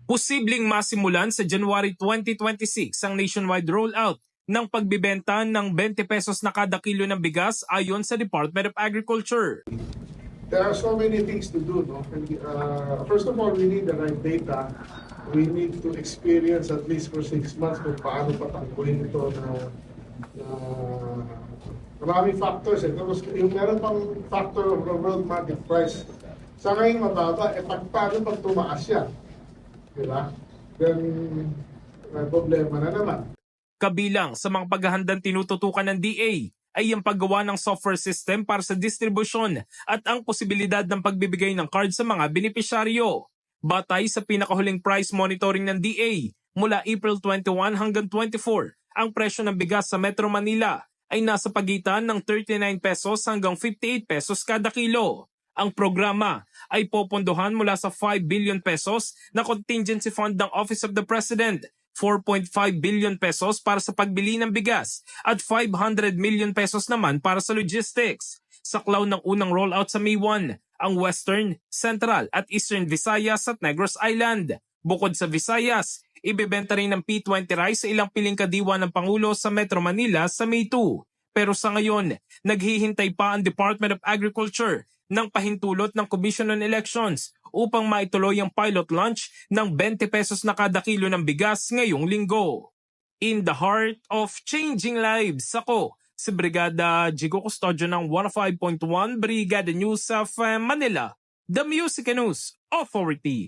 Posibleng masimulan sa January 2026 ang nationwide rollout ng pagbibenta ng 20 pesos na kada kilo ng bigas ayon sa Department of Agriculture. There are so many things to do. No? First of all, we need the right data. We need to experience at least for 6 months kung paano patakbuhin ito na maraming factors. Tapos yung meron pang factor of the world market price. Sa ngayon mababa, paano pag tumaas yan? Diba? Then, may problema na naman. Kabilang sa mga paghahandang tinututukan ng DA ay ang paggawa ng software system para sa distribusyon at ang posibilidad ng pagbibigay ng card sa mga benepisyaryo. Batay sa pinakahuling price monitoring ng DA, mula April 21 hanggang 24, ang presyo ng bigas sa Metro Manila ay nasa pagitan ng 39 pesos hanggang 58 pesos kada kilo. Ang programa ay popondohan mula sa 5 billion pesos na contingency fund ng Office of the President, 4.5 billion pesos para sa pagbili ng bigas at 500 million pesos naman para sa logistics. Saklaw ng unang rollout sa May 1, ang Western, Central at Eastern Visayas at Negros Island. Bukod sa Visayas, ibebenta rin ng P20 rice sa ilang piling kadiwa ng Pangulo sa Metro Manila sa May 2. Pero sa ngayon, naghihintay pa ang Department of Agriculture ng pahintulot ng Commission on Elections upang maituloy ang pilot launch ng 20 pesos na kada kilo ng bigas ngayong linggo. In the heart of changing lives, ako si Brigada Jigo Custodio ng 105.1 Brigada News of Manila, the Music News Authority.